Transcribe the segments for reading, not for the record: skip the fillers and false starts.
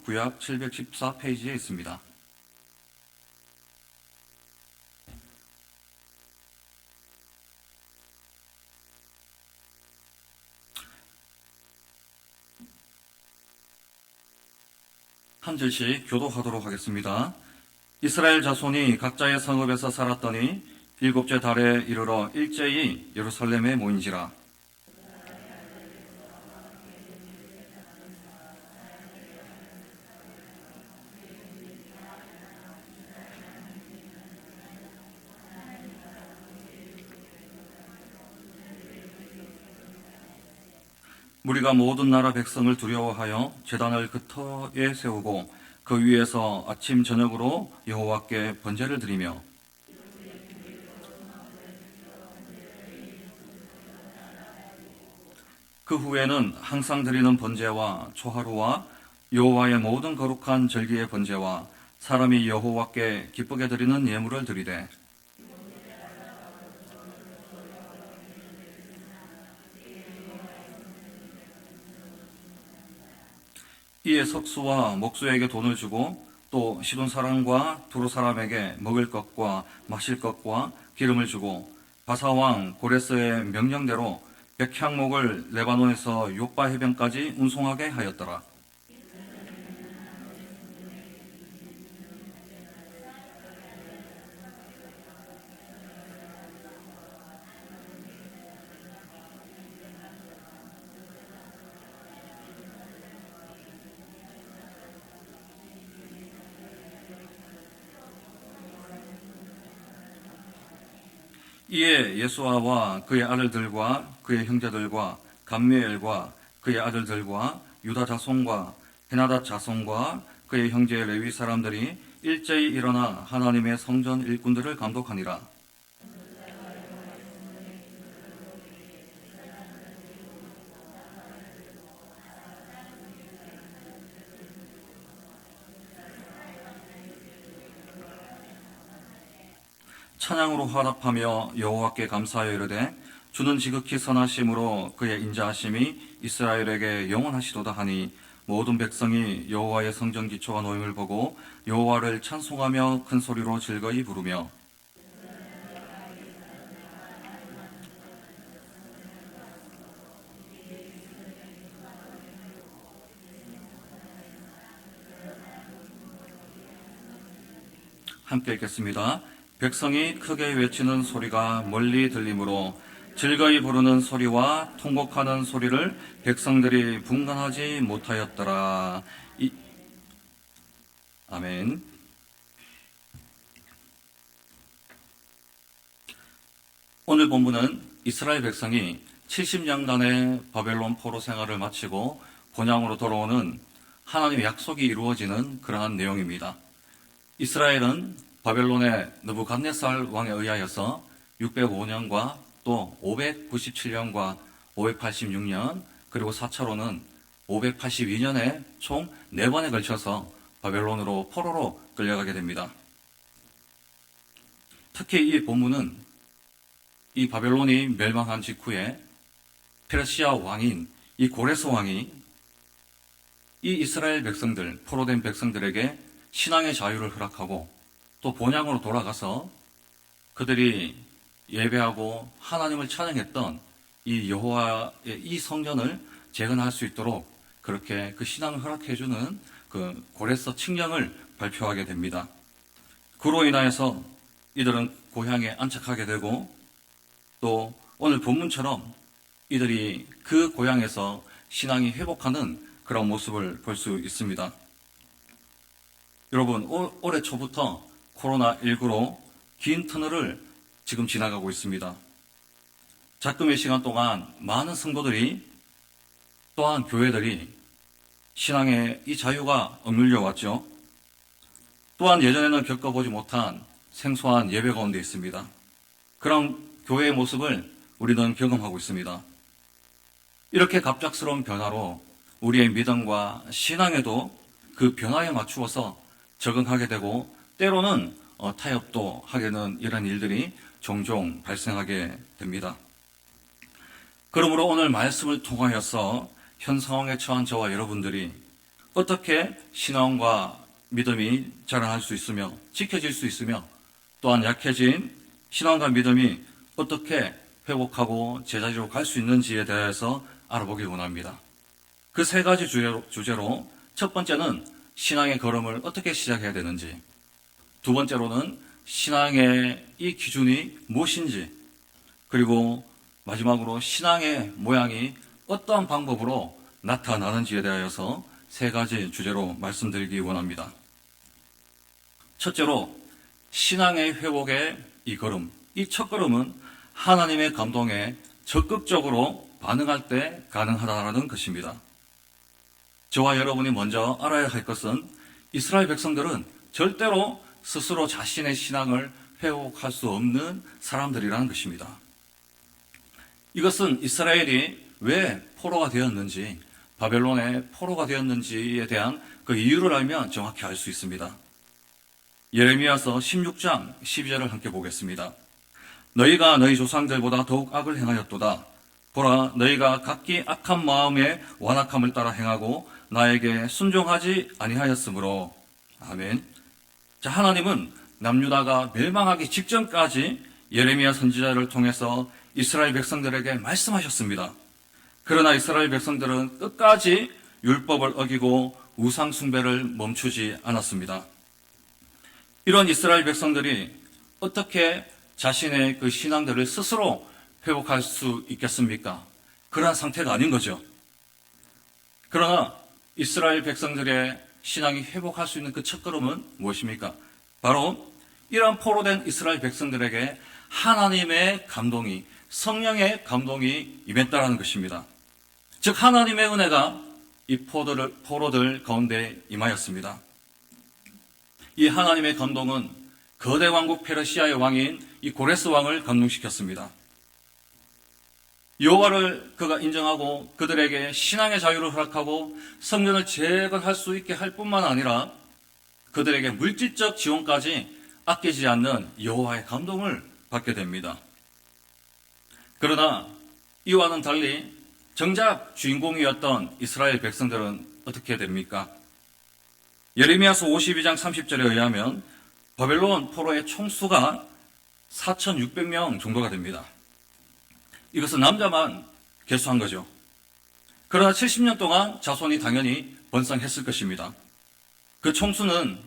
구약 714페이지에 있습니다. 한 절씩 교독하도록 하겠습니다. 이스라엘 자손이 각자의 성읍에서 살았더니 일곱째 달에 이르러 일제히 예루살렘에 모인지라. 무리가 모든 나라 백성을 두려워하여 제단을 그 터에 세우고 그 위에서 아침 저녁으로 여호와께 번제를 드리며 그 후에는 항상 드리는 번제와 초하루와 여호와의 모든 거룩한 절기의 번제와 사람이 여호와께 기쁘게 드리는 예물을 드리되 이에 석수와 목수에게 돈을 주고 또 시돈 사람과 두로 사람에게 먹을 것과 마실 것과 기름을 주고 바사 왕 고레스의 명령대로 백향목을 레바논에서 요바 해변까지 운송하게 하였더라. 이에 예수아와 그의 아들들과 그의 형제들과 감미엘과 그의 아들들과 유다 자손과 헤나닷 자손과 그의 형제 레위 사람들이 일제히 일어나 하나님의 성전 일꾼들을 감독하니라. 찬양으로 화답하며 여호와께 감사하여 이르되 주는 지극히 선하심으로 그의 인자하심이 이스라엘에게 영원하시도다 하니 모든 백성이 여호와의 성전 기초가 놓임을 보고 여호와를 찬송하며 큰 소리로 즐거이 부르며 함께 읽겠습니다. 백성이 크게 외치는 소리가 멀리 들리므로 즐거이 부르는 소리와 통곡하는 소리를 백성들이 분간하지 못하였더라. 아멘. 오늘 본문은 이스라엘 백성이 70년간의 바벨론 포로 생활을 마치고 본향으로 돌아오는 하나님의 약속이 이루어지는 그러한 내용입니다. 이스라엘은 바벨론의 느부갓네살 왕에 의하여서 605년과 또 597년과 586년 그리고 4차로는 582년에 총 4번에 걸쳐서 바벨론으로 포로로 끌려가게 됩니다. 특히 이 본문은 이 바벨론이 멸망한 직후에 페르시아 왕인 이 고레스 왕이 이 이스라엘 백성들, 포로된 백성들에게 신앙의 자유를 허락하고 또 본향으로 돌아가서 그들이 예배하고 하나님을 찬양했던 이 여호와의 이 성전을 재건할 수 있도록 그렇게 그 신앙을 허락해주는 그 고레스 칙령을 발표하게 됩니다. 그로 인하여서 이들은 고향에 안착하게 되고 또 오늘 본문처럼 이들이 그 고향에서 신앙이 회복하는 그런 모습을 볼 수 있습니다. 여러분, 올해 초부터 코로나19로 긴 터널을 지금 지나가고 있습니다. 작금의 시간 동안 많은 성도들이 또한 교회들이 신앙의 이 자유가 억눌려 왔죠. 또한 예전에는 겪어보지 못한 생소한 예배 가운데 있습니다. 그런 교회의 모습을 우리는 경험하고 있습니다. 이렇게 갑작스러운 변화로 우리의 믿음과 신앙에도 그 변화에 맞추어서 적응하게 되고 때로는 타협도 하게 되는 이런 일들이 종종 발생하게 됩니다. 그러므로 오늘 말씀을 통하여서 현 상황에 처한 저와 여러분들이 어떻게 신앙과 믿음이 자라날 수 있으며 지켜질 수 있으며 또한 약해진 신앙과 믿음이 어떻게 회복하고 제자리로 갈 수 있는지에 대해서 알아보기 원합니다. 그 세 가지 주제로 첫 번째는 신앙의 걸음을 어떻게 시작해야 되는지, 두 번째로는 신앙의 이 기준이 무엇인지, 그리고 마지막으로 신앙의 모양이 어떠한 방법으로 나타나는지에 대하여서 세 가지 주제로 말씀드리기 원합니다. 첫째로 신앙의 회복의 이 걸음, 이 첫 걸음은 하나님의 감동에 적극적으로 반응할 때 가능하다는 것입니다. 저와 여러분이 먼저 알아야 할 것은 이스라엘 백성들은 절대로 스스로 자신의 신앙을 회복할 수 없는 사람들이라는 것입니다. 이것은 이스라엘이 왜 포로가 되었는지, 바벨론의 포로가 되었는지에 대한 그 이유를 알면 정확히 알 수 있습니다. 예레미야서 16장 12절을 함께 보겠습니다. 너희가 너희 조상들보다 더욱 악을 행하였도다. 보라, 너희가 각기 악한 마음에 완악함을 따라 행하고 나에게 순종하지 아니하였으므로. 아멘. 자, 하나님은 남유다가 멸망하기 직전까지 예레미야 선지자를 통해서 이스라엘 백성들에게 말씀하셨습니다. 그러나 이스라엘 백성들은 끝까지 율법을 어기고 우상 숭배를 멈추지 않았습니다. 이런 이스라엘 백성들이 어떻게 자신의 그 신앙들을 스스로 회복할 수 있겠습니까? 그러한 상태가 아닌 거죠. 그러나 이스라엘 백성들의 신앙이 회복할 수 있는 그 첫걸음은 무엇입니까? 바로 이러한 포로된 이스라엘 백성들에게 하나님의 감동이, 성령의 감동이 임했다라는 것입니다. 즉 하나님의 은혜가 이 포로들 가운데 임하였습니다. 이 하나님의 감동은 거대 왕국 페르시아의 왕인 이 고레스 왕을 감동시켰습니다. 여호와를 그가 인정하고 그들에게 신앙의 자유를 허락하고 성전을 재건할 수 있게 할 뿐만 아니라 그들에게 물질적 지원까지 아끼지 않는 여호와의 감동을 받게 됩니다. 그러나 이와는 달리 정작 주인공이었던 이스라엘 백성들은 어떻게 됩니까? 예레미야서 52장 30절에 의하면 바벨론 포로의 총수가 4,600명 정도가 됩니다. 이것은 남자만 개수한 거죠. 그러나 70년 동안 자손이 당연히 번성했을 것입니다. 그 총수는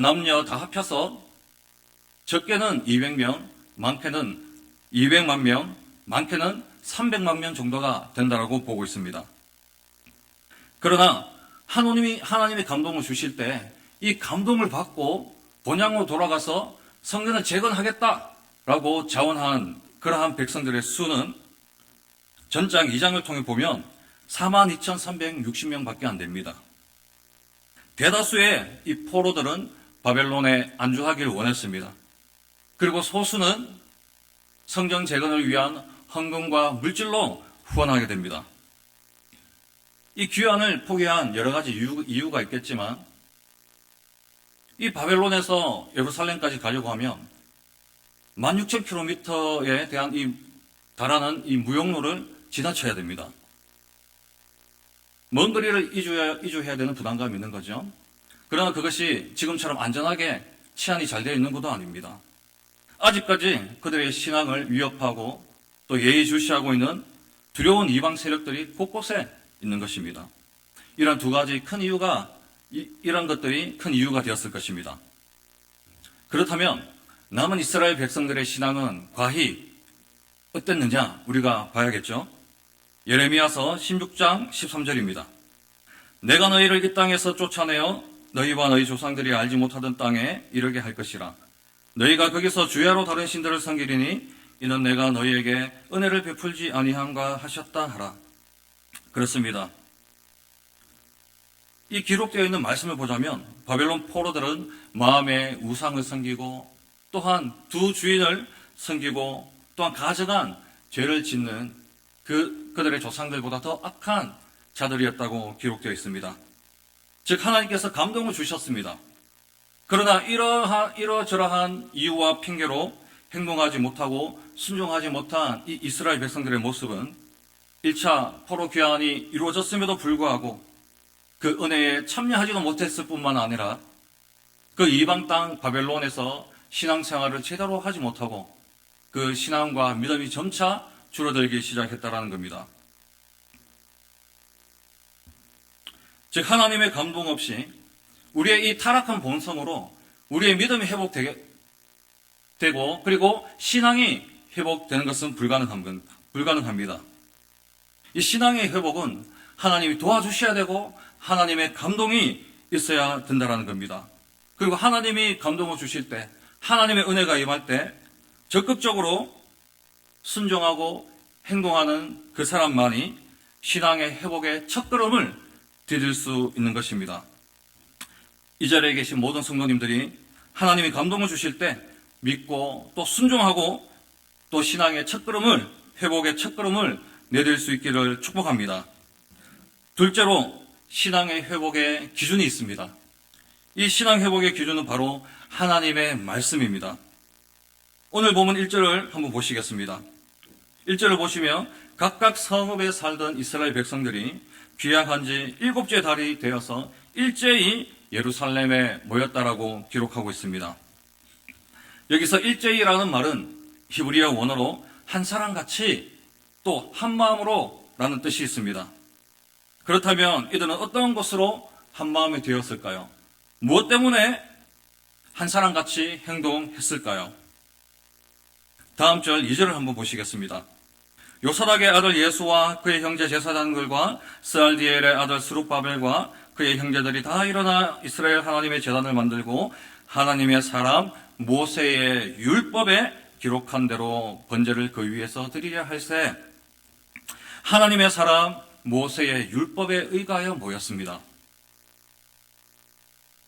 남녀 다 합쳐서 적게는 200명, 많게는 200만 명, 많게는 300만 명 정도가 된다라고 보고 있습니다. 그러나 하나님이 감동을 주실 때 이 감동을 받고 본향으로 돌아가서 성전을 재건하겠다라고 자원한 그러한 백성들의 수는 전장 2장을 통해 보면 42,360명 밖에 안 됩니다. 대다수의 이 포로들은 바벨론에 안주하기를 원했습니다. 그리고 소수는 성전 재건을 위한 헌금과 물질로 후원하게 됩니다. 이 귀환을 포기한 여러 가지 이유가 있겠지만 이 바벨론에서 예루살렘까지 가려고 하면 16,000km에 대한 달하는 이 무역로를 지나쳐야 됩니다. 먼 거리를 이주해야 되는 부담감이 있는 거죠. 그러나 그것이 지금처럼 안전하게 치안이 잘 되어 있는 것도 아닙니다. 아직까지 그들의 신앙을 위협하고 또 예의주시하고 있는 두려운 이방 세력들이 곳곳에 있는 것입니다. 이런 두 가지 큰 이유가 이런 것들이 큰 이유가 되었을 것입니다. 그렇다면 남은 이스라엘 백성들의 신앙은 과히 어땠느냐 우리가 봐야겠죠. 예레미야서 16장 13절입니다. 내가 너희를 이 땅에서 쫓아내어 너희와 너희 조상들이 알지 못하던 땅에 이르게 할 것이라. 너희가 거기서 주야로 다른 신들을 섬기리니 이는 내가 너희에게 은혜를 베풀지 아니함과 하셨다 하라. 그렇습니다. 이 기록되어 있는 말씀을 보자면 바벨론 포로들은 마음에 우상을 섬기고 또한 두 주인을 섬기고 또한 가증한 죄를 짓는 그들의 조상들보다 더 악한 자들이었다고 기록되어 있습니다. 즉 하나님께서 감동을 주셨습니다. 그러나 이러저러한 이유와 핑계로 행동하지 못하고 순종하지 못한 이 이스라엘 백성들의 모습은 1차 포로 귀환이 이루어졌음에도 불구하고 그 은혜에 참여하지도 못했을 뿐만 아니라 그 이방 땅 바벨론에서 신앙생활을 제대로 하지 못하고 그 신앙과 믿음이 점차 줄어들기 시작했다는 겁니다. 즉 하나님의 감동 없이 우리의 이 타락한 본성으로 우리의 믿음이 회복되고 그리고 신앙이 회복되는 것은 불가능합니다. 이 신앙의 회복은 하나님이 도와주셔야 되고 하나님의 감동이 있어야 된다는 겁니다. 그리고 하나님이 감동을 주실 때, 하나님의 은혜가 임할 때 적극적으로 순종하고 행동하는 그 사람만이 신앙의 회복의 첫걸음을 디딜 수 있는 것입니다. 이 자리에 계신 모든 성도님들이 하나님이 감동을 주실 때 믿고 또 순종하고 또 신앙의 첫걸음을, 회복의 첫걸음을 내딜 수 있기를 축복합니다. 둘째로 신앙의 회복의 기준이 있습니다. 이 신앙 회복의 기준은 바로 하나님의 말씀입니다. 오늘 본문 1절을 한번 보시겠습니다. 1절을 보시면 각각 성읍에 살던 이스라엘 백성들이 귀향한 지 7째 달이 되어서 일제히 예루살렘에 모였다라고 기록하고 있습니다. 여기서 일제히라는 말은 히브리어 원어로 한 사람같이 또 한 마음으로 라는 뜻이 있습니다. 그렇다면 이들은 어떤 것으로 한 마음이 되었을까요? 무엇 때문에 한 사람같이 행동했을까요? 다음 절 2절을 한번 보시겠습니다. 요사닥의 아들 예수와 그의 형제 제사장들과 스알디엘의 아들 스룹바벨과 그의 형제들이 다 일어나 이스라엘 하나님의 제단을 만들고 하나님의 사람 모세의 율법에 기록한 대로 번제를 그 위에서 드리려 할세. 하나님의 사람 모세의 율법에 의거하여 모였습니다.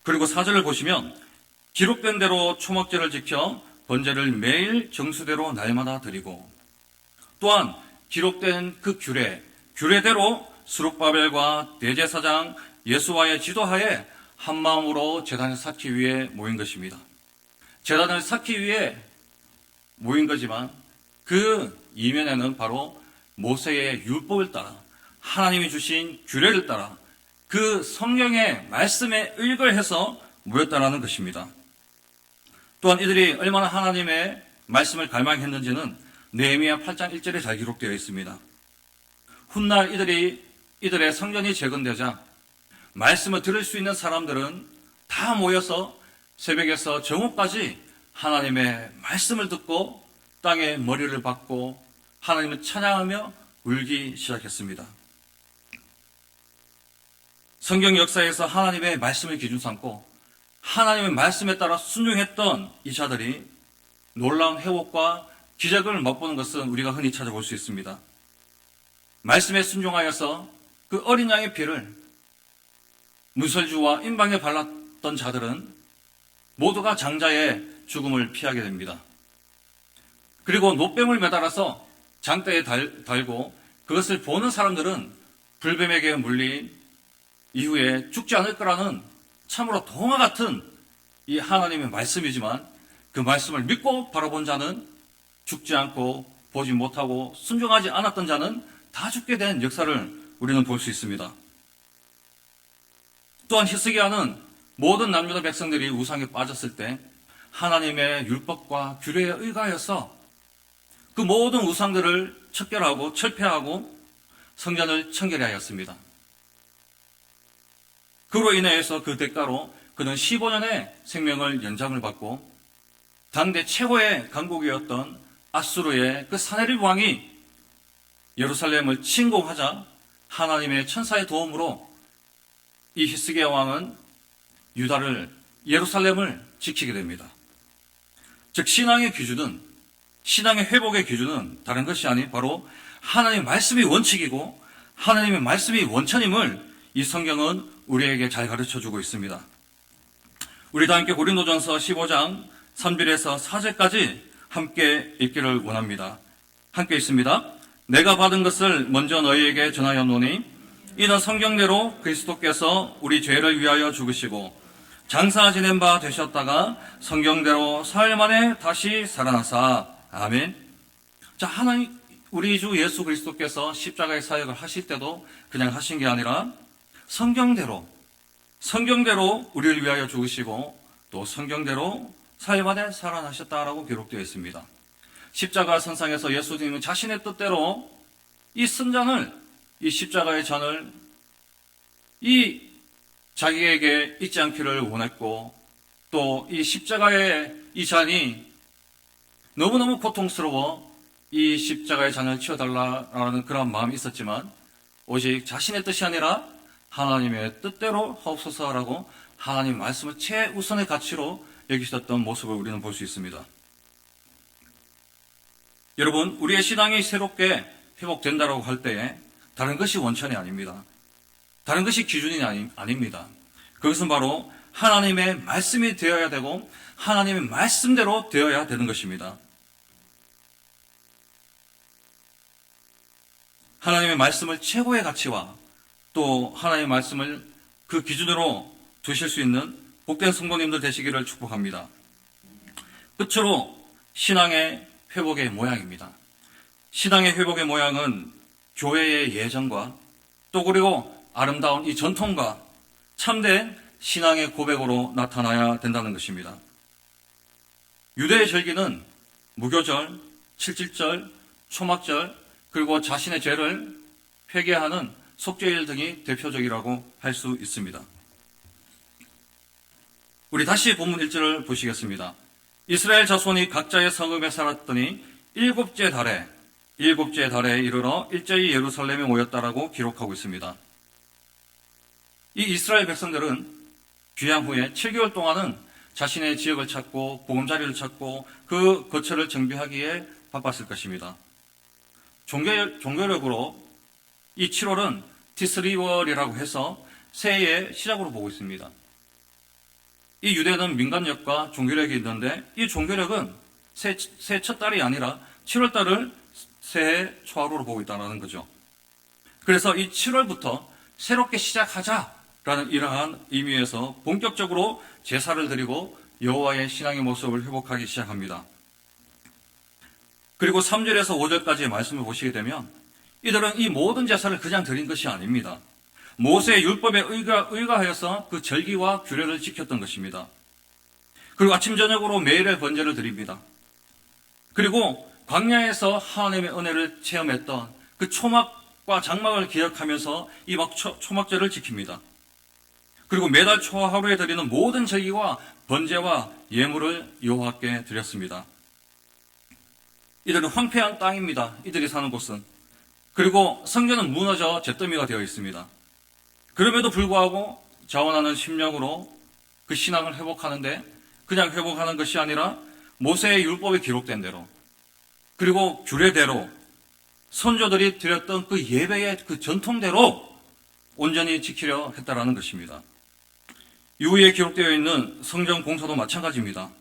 그리고 4절을 보시면 기록된 대로 초막절을 지켜 번제를 매일 정수대로 날마다 드리고 또한 기록된 그 규례대로 스룹바벨과 대제사장 예수와의 지도하에 한마음으로 제단을 쌓기 위해 모인 것입니다. 제단을 쌓기 위해 모인 거지만 그 이면에는 바로 모세의 율법을 따라 하나님이 주신 규례를 따라 그 성경의 말씀에 의거해서 모였다는 것입니다. 또한 이들이 얼마나 하나님의 말씀을 갈망했는지는 느헤미야 8장 1절에 잘 기록되어 있습니다. 훗날 이들의 성전이 재건되자 말씀을 들을 수 있는 사람들은 다 모여서 새벽에서 정오까지 하나님의 말씀을 듣고 땅에 머리를 박고 하나님을 찬양하며 울기 시작했습니다. 성경 역사에서 하나님의 말씀을 기준 삼고 하나님의 말씀에 따라 순종했던 이 자들이 놀라운 회복과 기적을 맛보는 것은 우리가 흔히 찾아볼 수 있습니다. 말씀에 순종하여서 그 어린 양의 피를 문설주와 임방에 발랐던 자들은 모두가 장자의 죽음을 피하게 됩니다. 그리고 노뱀을 매달아서 장대에 달고 그것을 보는 사람들은 불뱀에게 물린 이후에 죽지 않을 거라는 참으로 동화 같은 이 하나님의 말씀이지만 그 말씀을 믿고 바라본 자는 죽지 않고 보지 못하고 순종하지 않았던 자는 다 죽게 된 역사를 우리는 볼 수 있습니다. 또한 히스기야는 모든 남유다 백성들이 우상에 빠졌을 때 하나님의 율법과 규례에 의거하여서 그 모든 우상들을 척결하고 철폐하고 성전을 청결히 하였습니다. 그로 인해서 그 대가로 그는 15년의 생명을 연장을 받고 당대 최고의 강국이었던 아수르의 그 사네립 왕이 예루살렘을 침공하자 하나님의 천사의 도움으로 이 히스기야 왕은 예루살렘을 지키게 됩니다. 즉 신앙의 회복의 기준은 다른 것이 아닌 바로 하나님의 말씀이 원칙이고 하나님의 말씀이 원천임을 이 성경은 우리에게 잘 가르쳐주고 있습니다. 우리 다 함께 고린도전서 15장 3절에서 4절까지 함께 읽기를 원합니다. 함께 읽습니다. 내가 받은 것을 먼저 너희에게 전하였노니 이는 성경대로 그리스도께서 우리 죄를 위하여 죽으시고 장사 지낸 바 되셨다가 성경대로 사흘 만에 다시 살아나사. 아멘. 자, 우리 주 예수 그리스도께서 십자가의 사역을 하실 때도 그냥 하신 게 아니라 성경대로 우리를 위하여 죽으시고 또 성경대로 사흘 만에 살아나셨다라고 기록되어 있습니다. 십자가 선상에서 예수님은 자신의 뜻대로 이 선장을, 이 십자가의 잔을 자기에게 잊지 않기를 원했고, 또 이 십자가의 이 잔이 너무너무 고통스러워 이 십자가의 잔을 치워달라는 그런 마음이 있었지만, 오직 자신의 뜻이 아니라 하나님의 뜻대로 하옵소서라고 하나님 말씀을 최우선의 가치로 여기셨던 모습을 우리는 볼 수 있습니다. 여러분, 우리의 신앙이 새롭게 회복된다고 할 때에 다른 것이 원천이 아닙니다. 다른 것이 기준이 아닙니다. 그것은 바로 하나님의 말씀이 되어야 되고 하나님의 말씀대로 되어야 되는 것입니다. 하나님의 말씀을 최고의 가치와 또 하나님의 말씀을 그 기준으로 두실 수 있는 복된 성도님들 되시기를 축복합니다. 끝으로 신앙의 회복의 모양입니다. 신앙의 회복의 모양은 교회의 예전과 또 그리고 아름다운 이 전통과 참된 신앙의 고백으로 나타나야 된다는 것입니다. 유대의 절기는 무교절, 칠칠절, 초막절, 그리고 자신의 죄를 회개하는 속죄일 등이 대표적이라고 할 수 있습니다. 우리 다시 본문 1절을 보시겠습니다. 이스라엘 자손이 각자의 성읍에 살았더니 일곱째 달에 이르러 일제히 예루살렘에 모였다라고 기록하고 있습니다. 이 이스라엘 백성들은 귀향 후에 7개월 동안은 자신의 지역을 찾고 보금자리를 찾고 그 거처를 정비하기에 바빴을 것입니다. 종교력으로 이 7월은 티스리월이라고 해서 새해의 시작으로 보고 있습니다. 이 유대는 민간력과 종교력이 있는데 이 종교력은 새해 첫 달이 아니라 7월 달을 새해 초하루로 보고 있다는 거죠. 그래서 이 7월부터 새롭게 시작하자라는 이러한 의미에서 본격적으로 제사를 드리고 여호와의 신앙의 모습을 회복하기 시작합니다. 그리고 3절에서 5절까지의 말씀을 보시게 되면 이들은 이 모든 제사를 그냥 드린 것이 아닙니다. 모세의 율법에 의거하여서 그 절기와 규례를 지켰던 것입니다. 그리고 아침 저녁으로 매일의 번제를 드립니다. 그리고 광야에서 하나님의 은혜를 체험했던 그 초막과 장막을 기억하면서 이 초막절을 지킵니다. 그리고 매달 초하루에 드리는 모든 절기와 번제와 예물을 여호와께 드렸습니다. 이들은 황폐한 땅입니다. 이들이 사는 곳은. 그리고 성전은 무너져 잿더미가 되어 있습니다. 그럼에도 불구하고 자원하는 심령으로 그 신앙을 회복하는데 그냥 회복하는 것이 아니라 모세의 율법에 기록된 대로 그리고 규례대로 선조들이 드렸던 그 예배의 그 전통대로 온전히 지키려 했다라는 것입니다. 이후에 기록되어 있는 성전 공사도 마찬가지입니다.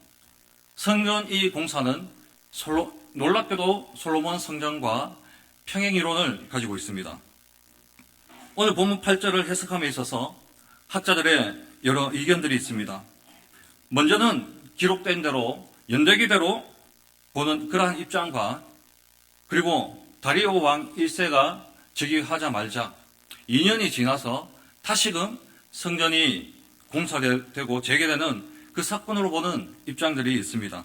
성전 이 공사는 놀랍게도 솔로몬 성전과 평행 이론을 가지고 있습니다. 오늘 본문 8절을 해석함에 있어서 학자들의 여러 의견들이 있습니다. 먼저는 기록된 대로 연대기대로 보는 그러한 입장과 그리고 다리오 왕 1세가 즉위하자 말자 2년이 지나서 다시금 성전이 공사되고 재개되는 그 사건으로 보는 입장들이 있습니다.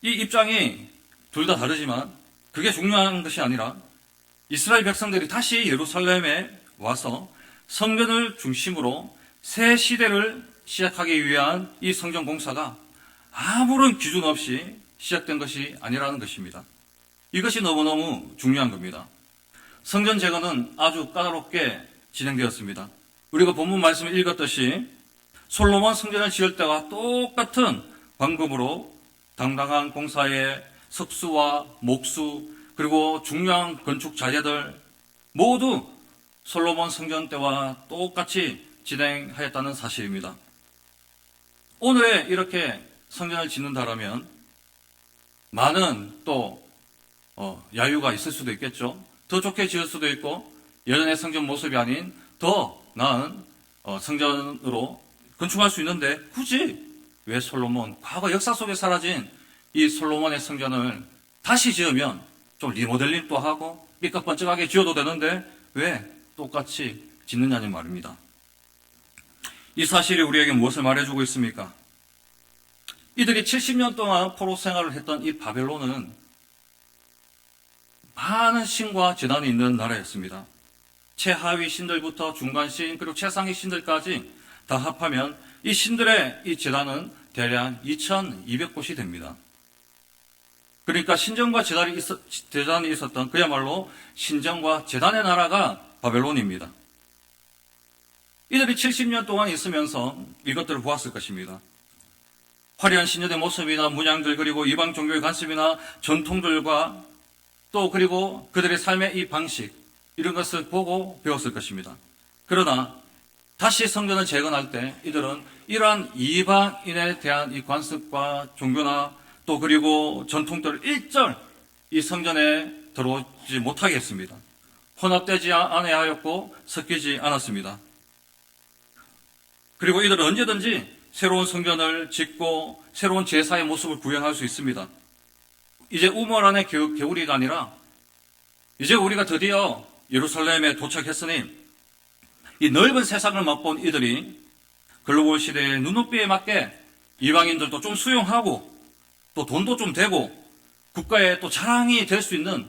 이 입장이 둘 다 다르지만 그게 중요한 것이 아니라 이스라엘 백성들이 다시 예루살렘에 와서 성전을 중심으로 새 시대를 시작하기 위한 이 성전 공사가 아무런 기준 없이 시작된 것이 아니라는 것입니다. 이것이 너무너무 중요한 겁니다. 성전 재건은 아주 까다롭게 진행되었습니다. 우리가 본문 말씀을 읽었듯이 솔로몬 성전을 지을 때와 똑같은 방법으로 당당한 공사에 석수와 목수 그리고 중요한 건축 자재들 모두 솔로몬 성전 때와 똑같이 진행하였다는 사실입니다. 오늘에 이렇게 성전을 짓는다라면 많은 또 야유가 있을 수도 있겠죠. 더 좋게 지을 수도 있고 예전의 성전 모습이 아닌 더 나은 성전으로 건축할 수 있는데 굳이 왜 솔로몬, 과거 역사 속에 사라진 이 솔로몬의 성전을 다시 지으면 좀 리모델링도 하고 삐까뻔쩍하게 지어도 되는데 왜 똑같이 짓느냐는 말입니다. 이 사실이 우리에게 무엇을 말해주고 있습니까? 이들이 70년 동안 포로 생활을 했던 이 바벨론은 많은 신과 제단이 있는 나라였습니다. 최하위 신들부터 중간 신 그리고 최상위 신들까지 다 합하면 이 신들의 이 제단은 대략 2200곳이 됩니다. 그러니까 신전과 제단이 있었던 그야말로 신전과 제단의 나라가 바벨론입니다. 이들이 70년 동안 있으면서 이것들을 보았을 것입니다. 화려한 신전의 모습이나 문양들 그리고 이방 종교의 관습이나 전통들과 또 그리고 그들의 삶의 이 방식 이런 것을 보고 배웠을 것입니다. 그러나 다시 성전을 재건할 때 이들은 이러한 이방인에 대한 이 관습과 종교나 또 그리고 전통들을 일절 이 성전에 들어오지 못하게 했습니다. 혼합되지 않아야하였고 섞이지 않았습니다. 그리고 이들은 언제든지 새로운 성전을 짓고 새로운 제사의 모습을 구현할 수 있습니다. 이제 우물 안에 개구리가 아니라 이제 우리가 드디어 예루살렘에 도착했으니 이 넓은 세상을 맛본 이들이 글로벌 시대의 눈높이에 맞게 이방인들도 좀 수용하고 또 돈도 좀 되고 국가의 또 자랑이 될 수 있는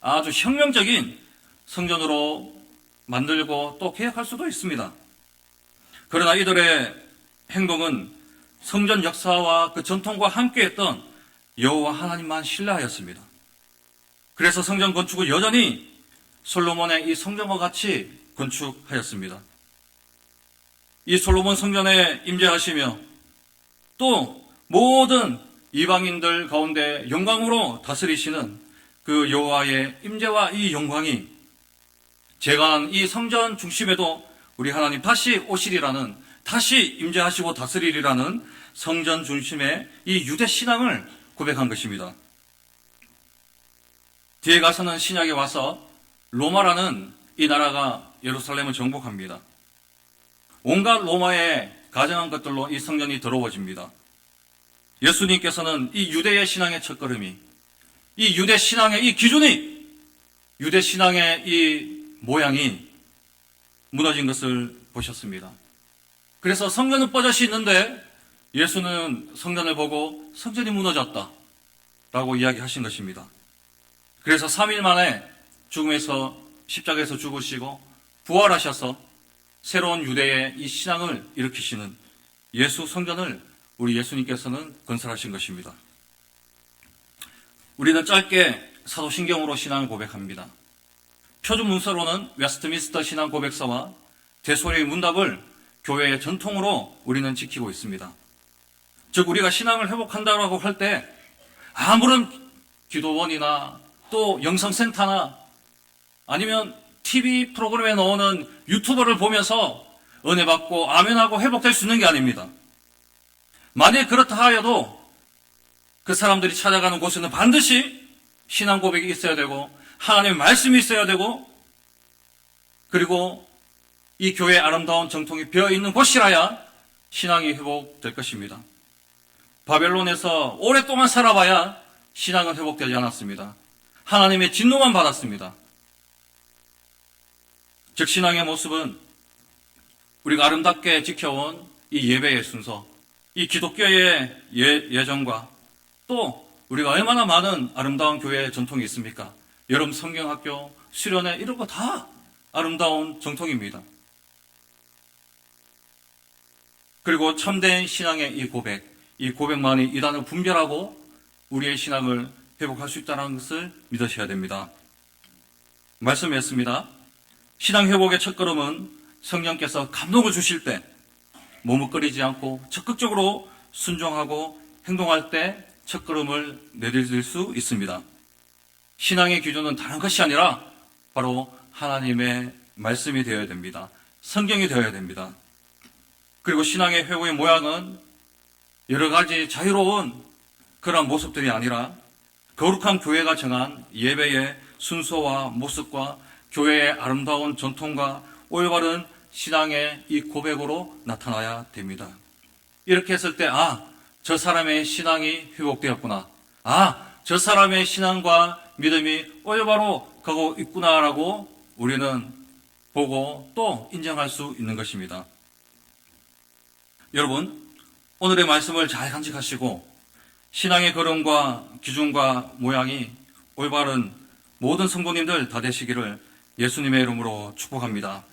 아주 혁명적인 성전으로 만들고 또 계획할 수도 있습니다. 그러나 이들의 행동은 성전 역사와 그 전통과 함께했던 여호와 하나님만 신뢰하였습니다. 그래서 성전 건축은 여전히 솔로몬의 이 성전과 같이 건축하였습니다. 이 솔로몬 성전에 임재하시며 또 모든 이방인들 가운데 영광으로 다스리시는 그 여호와의 임재와 이 영광이 재건한 이 성전 중심에도 우리 하나님 다시 오시리라는, 다시 임재하시고 다스리리라는 성전 중심의 이 유대 신앙을 고백한 것입니다. 뒤에 가서는 신약에 와서 로마라는 이 나라가 예루살렘을 정복합니다. 온갖 로마의 가정한 것들로 이 성전이 더러워집니다. 예수님께서는 이 유대의 신앙의 첫걸음이, 이 유대 신앙의 이 기준이, 유대 신앙의 이 모양이 무너진 것을 보셨습니다. 그래서 성전은 뻗어시 있는데 예수는 성전을 보고 성전이 무너졌다 라고 이야기하신 것입니다. 그래서 3일 만에 죽음에서 십자가에서 죽으시고 부활하셔서 새로운 유대의 이 신앙을 일으키시는 예수 성전을 우리 예수님께서는 건설하신 것입니다. 우리는 짧게 사도신경으로 신앙을 고백합니다. 표준 문서로는 웨스트민스터 신앙 고백서와 대소리의 문답을 교회의 전통으로 우리는 지키고 있습니다. 즉 우리가 신앙을 회복한다고 할 때 아무런 기도원이나 또 영성센터나 아니면 TV 프로그램에 나오는 유튜버를 보면서 은혜 받고 아멘하고 회복될 수 있는 게 아닙니다. 만약 그렇다 하여도 그 사람들이 찾아가는 곳에는 반드시 신앙 고백이 있어야 되고 하나님의 말씀이 있어야 되고 그리고 이 교회의 아름다운 정통이 비어있는 곳이라야 신앙이 회복될 것입니다. 바벨론에서 오랫동안 살아봐야 신앙은 회복되지 않았습니다. 하나님의 진노만 받았습니다. 즉 신앙의 모습은 우리가 아름답게 지켜온 이 예배의 순서, 이 기독교의 예정과 또 우리가 얼마나 많은 아름다운 교회의 전통이 있습니까? 여름 성경학교, 수련회 이런 거 다 아름다운 정통입니다. 그리고 참된 신앙의 이 고백만이 이단을 분별하고 우리의 신앙을 회복할 수 있다는 것을 믿으셔야 됩니다. 말씀했습니다. 신앙 회복의 첫걸음은 성령께서 감동을 주실 때 머뭇거리지 않고 적극적으로 순종하고 행동할 때 첫걸음을 내딛을 수 있습니다. 신앙의 기준은 다른 것이 아니라 바로 하나님의 말씀이 되어야 됩니다. 성경이 되어야 됩니다. 그리고 신앙의 회복의 모양은 여러 가지 자유로운 그런 모습들이 아니라 거룩한 교회가 정한 예배의 순서와 모습과 교회의 아름다운 전통과 올바른 신앙의 이 고백으로 나타나야 됩니다. 이렇게 했을 때 저 사람의 신앙이 회복되었구나. 저 사람의 신앙과 믿음이 올바로 가고 있구나라고 우리는 보고 또 인정할 수 있는 것입니다. 여러분, 오늘의 말씀을 잘 간직하시고 신앙의 걸음과 기준과 모양이 올바른 모든 성도님들 다 되시기를 예수님의 이름으로 축복합니다.